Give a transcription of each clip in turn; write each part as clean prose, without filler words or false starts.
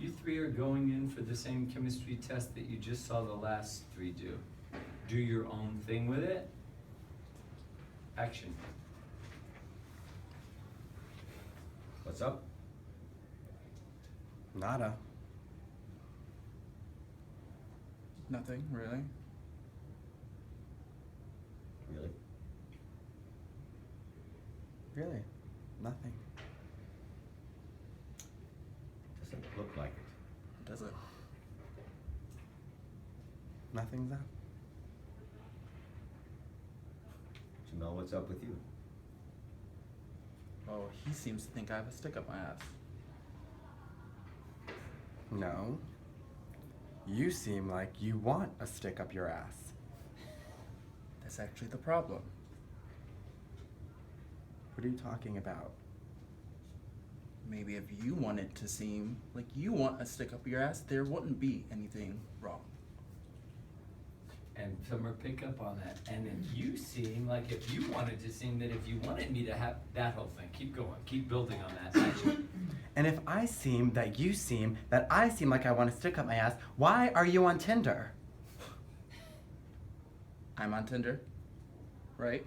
You three are going in for the same chemistry test that you just saw the last three do. Do your own thing with it. Action. What's up? Nada. Nothing, really. Really? Really? Nothing. Doesn't look like it. Does it? Nothing's up. Jamel, what's up with you? Oh, he seems to think I have a stick up my ass. No. You seem like you want a stick up your ass. That's actually the problem. What are you talking about? Maybe if you want it to seem like you want a stick up your ass, there wouldn't be anything wrong. And Summer, pick up on that. And if you seem like if you wanted to seem that if you wanted me to have that whole thing, keep going, keep building on that. Action. And if I seem that you seem that I seem like I want to stick up my ass, why are you on Tinder? I'm on Tinder. Right?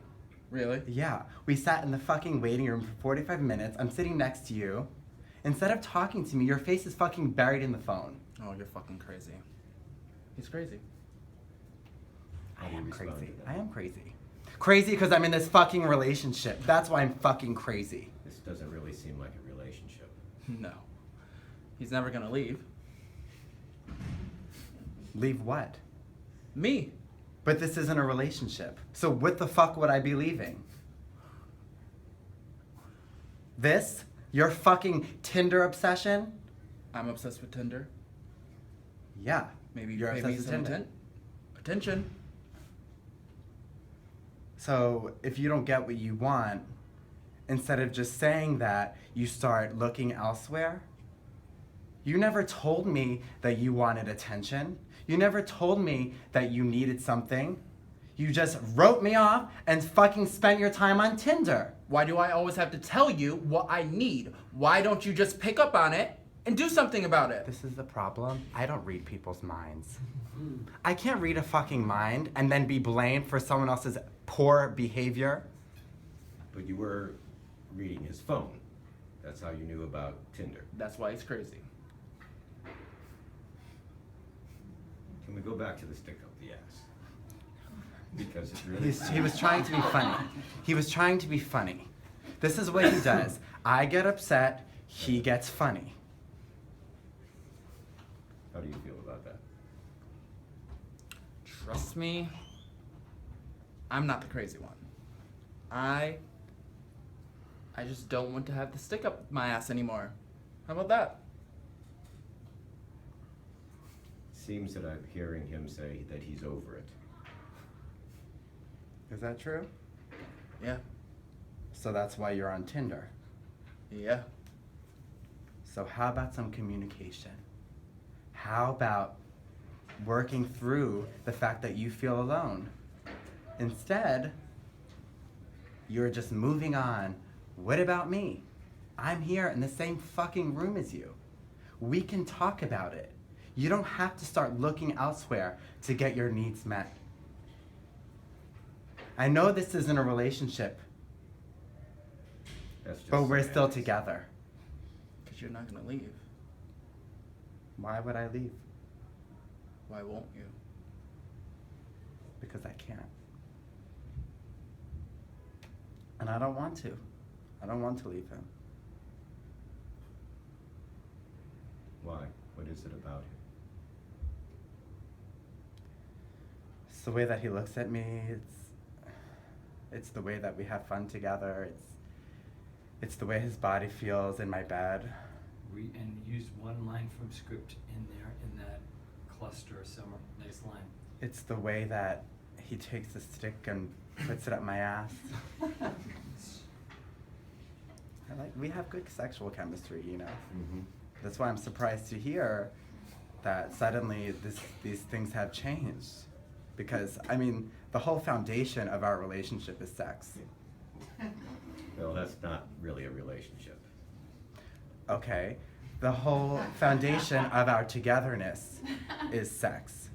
Really? Yeah, we sat in the fucking waiting room for 45 minutes. I'm sitting next to you. Instead of talking to me, your face is fucking buried in the phone. Oh, you're fucking crazy. He's crazy. How I do you am respond crazy. to that? I am crazy. Crazy because I'm in this fucking relationship. That's why I'm fucking crazy. This doesn't really seem like a relationship. No. He's never gonna leave. Leave what? Me. But this isn't a relationship. So what the fuck would I be leaving? This? Your fucking Tinder obsession? I'm obsessed with Tinder. Yeah. Maybe you're pay obsessed me with some Tinder. attention. So if you don't get what you want, instead of just saying that, you start looking elsewhere? You never told me that you wanted attention. You never told me that you needed something. You just wrote me off and fucking spent your time on Tinder. Why do I always have to tell you what I need? Why don't you just pick up on it and do something about it? This is the problem. I don't read people's minds. I can't read a fucking mind and then be blamed for someone else's poor behavior. But you were reading his phone. That's how you knew about Tinder. That's why he's crazy. Can we go back to the stick up the ass? Because it really... He was trying to be funny. He was trying to be funny. This is what he does. I get upset, he gets funny. How do you feel about that? Trust me, I'm not the crazy one. I just don't want to have the stick up my ass anymore. How about that? Seems that I'm hearing him say that he's over it. Is that true? Yeah. So that's why you're on Tinder. Yeah. So how about some communication? How about working through the fact that you feel alone? Instead, you're just moving on. What about me? I'm here in the same fucking room as you. We can talk about it. You don't have to start looking elsewhere to get your needs met. I know this isn't a relationship, That's just but we're still semantics. together. Because you're not going to leave. Why would I leave? Why won't you? Because I can't. And I don't want to. I don't want to leave him. Why? What is it about him? It's the way that he looks at me. It's the way that we have fun together. It's the way his body feels in my bed. And use one line from script in there, in that cluster of Summer. Nice line. It's the way that he takes the stick and puts it up my ass. We have good sexual chemistry, you know. Mm-hmm. That's why I'm surprised to hear that suddenly these things have changed. Because, I mean, the whole foundation of our relationship is sex. Well, that's not really a relationship. Okay, the whole foundation of our togetherness is sex.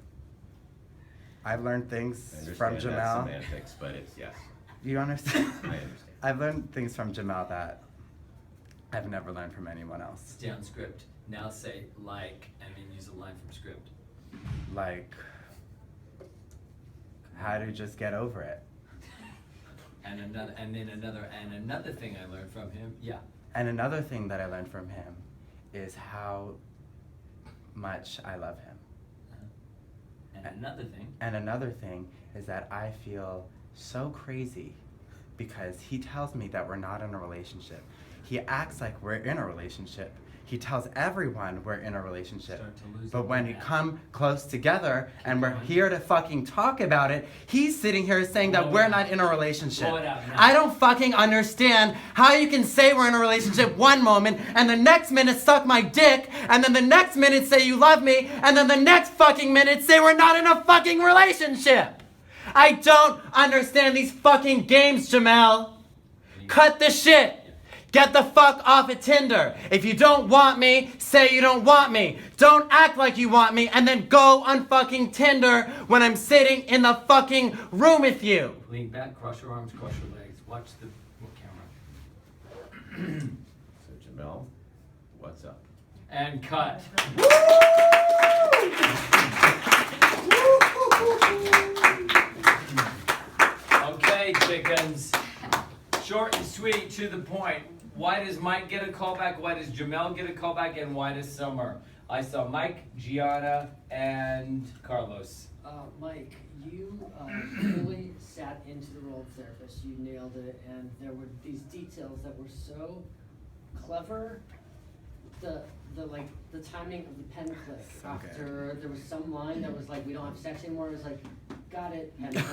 I've learned I things understand from that's Jamel. semantics, but it's, yes, You understand? I understand. I've learned things from Jamel that I've never learned from anyone else. Stay on script. Now say like, and then use a line from script. Like, how to just get over it. And another thing I learned from him, yeah. And another thing that I learned from him is how much I love him. And another thing, And another thing is that I feel so crazy because he tells me that we're not in a relationship. He acts like we're in a relationship. He tells everyone we're in a relationship. Start to lose But it when right we now. come close together and we're going. here to fucking talk about it, he's sitting here saying that Blow we're it not out. in a relationship. Blow it out now. I don't fucking understand how you can say we're in a relationship one moment and the next minute suck my dick and then the next minute say you love me and then the next fucking minute say we're not in a fucking relationship. I don't understand these fucking games, Jamel. Cut the shit. Get the fuck off of Tinder. If you don't want me, say you don't want me. Don't act like you want me and then go on fucking Tinder when I'm sitting in the fucking room with you. lean back, cross your arms, cross your legs. Watch the camera. So Jamel, what's up? And cut. Okay, chickens. Short and sweet, to the point. Why does Mike get a callback? Why does Jamel get a callback? And why does Summer? I saw Mike, Gianna, and Carlos. Mike, you really sat into the role of therapist. You nailed it, and there were these details that were so clever. The timing of the pen click So good. after there was some line that was like, "We don't have sex anymore." It was like, "Got it," and it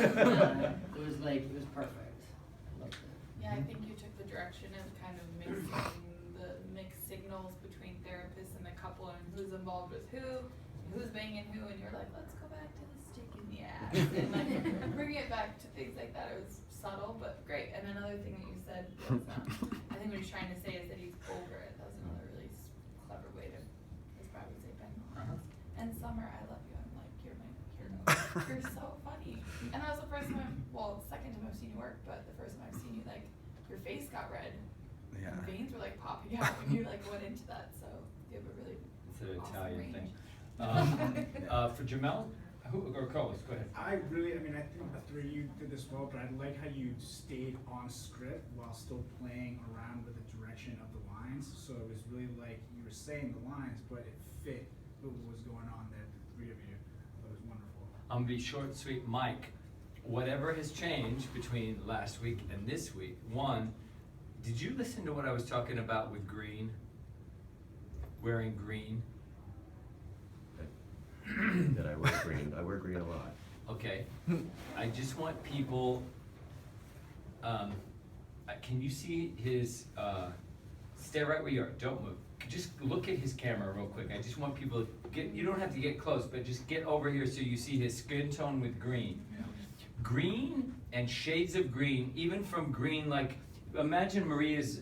was like, it was perfect. I loved it. Yeah, I think you took the direction of kind of mixing the mixed signals between therapists and the couple and who's involved with who's banging who, and you're like, let's go back to the stick in the ass and like bring it back to things like that. It was subtle but great. And another thing that you said was, I think what he's trying to say is that he's over it. That was another really clever way to describe it. Say Ben. And Summer, I love you. I'm like, you're my hero. You're so funny. And that was the first time, well, second time I've seen you work, but the first time I've seen you, like, your face got red. Yeah. And veins were like popping out when you like went into that. So you have a really It's an awesome Italian range. thing. For Jamel, or Carlos, go ahead. I think the three of you did this well, but I like how you stayed on script while still playing around with the direction of the lines. So it was really like you were saying the lines, but it fit with what was going on there, the three of you. It was wonderful. I'm gonna be short and sweet. Mike, whatever has changed between last week and this week, one, did you listen to what I was talking about with green? Wearing green? That I wear green. I wear green a lot. Okay. I just want people, can you see his, stay right where you are, don't move. Just look at his camera real quick. I just want people to get, you don't have to get close, but just get over here so you see his skin tone with green. Green and shades of green, even from green, like, imagine Maria's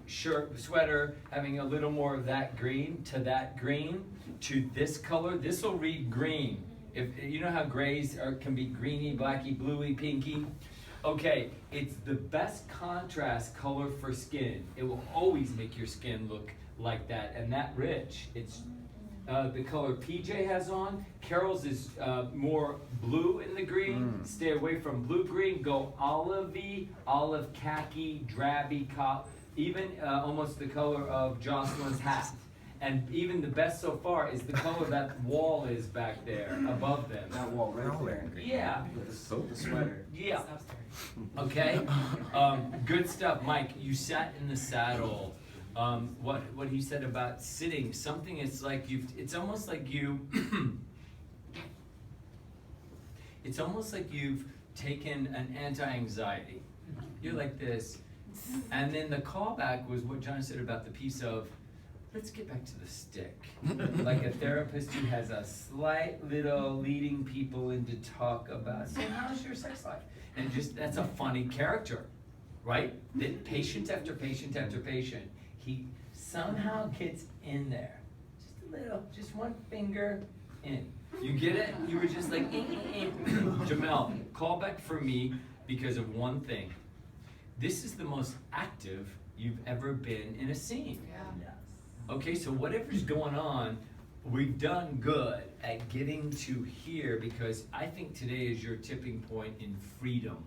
shirt, sweater, having a little more of that green to that green to this color. This will read green. If you know how grays can be greeny, blacky, bluey, pinky. Okay, it's the best contrast color for skin. It will always make your skin look like that and that rich. It's the color PJ has on. Carol's is more blue in the green. Stay away from blue green. Go olivey, olive khaki, drabby, even almost the color of Jocelyn's hat. And even the best so far is the color that wall is back there above them. That wall right there. Yeah. With the sweater. Yeah. Okay. Good stuff, Mike. You sat in the saddle. What he said about sitting, something it's like it's almost like it's almost like you've taken an anti-anxiety. You're like this. And then the callback was what John said about the piece of, let's get back to the stick. Like a therapist who has a slight little leading people into talk about, so how's your sex life? And just, that's a funny character, right? That patient after patient after patient, he somehow gets in there. little, just one finger in. You get it? You were just like, Jamel, call back for me because of one thing. This is the most active you've ever been in a scene. Yeah. Okay, so whatever's going on, we've done good at getting to here because I think today is your tipping point in freedom.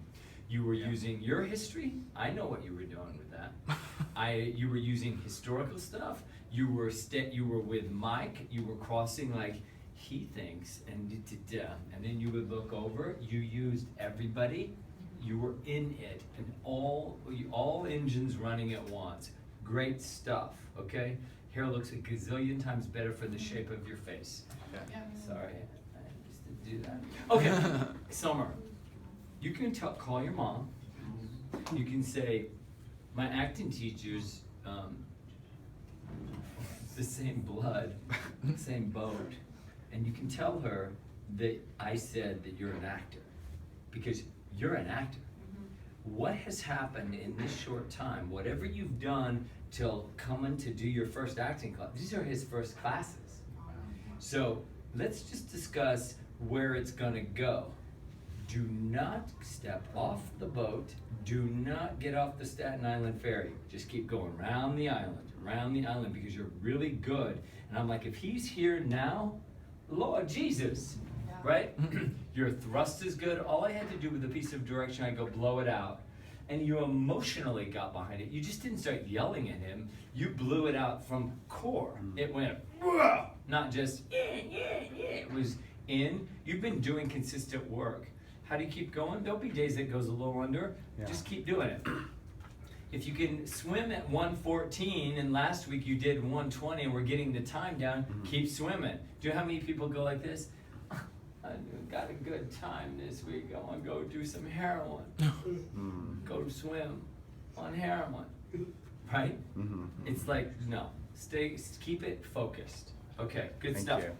You were using your history. I know what you were doing with that. You were using historical stuff. You were with Mike. You were crossing like he thinks and then you would look over. You used everybody. You were in it and all engines running at once. Great stuff. Okay. Hair looks a gazillion times better for the shape of your face. Yeah. Sorry, I just didn't do that. Okay, Summer, you can call your mom. You can say, my acting teacher's the same blood, same boat. And you can tell her that I said that you're an actor, because you're an actor. What has happened in this short time, whatever you've done till coming to do your first acting class, these are his first classes. So let's just discuss where it's gonna go. Do not step off the boat. Do not get off the Staten Island ferry. Just keep going around the island, because you're really good. And I'm like, if he's here now, Lord Jesus, Yeah. right? Your thrust is good. All I had to do with a piece of direction, I go blow it out. And you emotionally got behind it. You just didn't start yelling at him. You blew it out from core. It went, "Whoa," not just, yeah. It was in. You've been doing consistent work. How do you keep going? There'll be days that goes a little under. Yeah. Just keep doing it. If you can swim at 1:14 and last week you did 1:20 and we're getting the time down, keep swimming. Do you know how many people go like this? I got a good time this week. I want to go do some heroin. Go swim on heroin. Right? It's like, no. Keep it focused. Okay, good Thank stuff. you.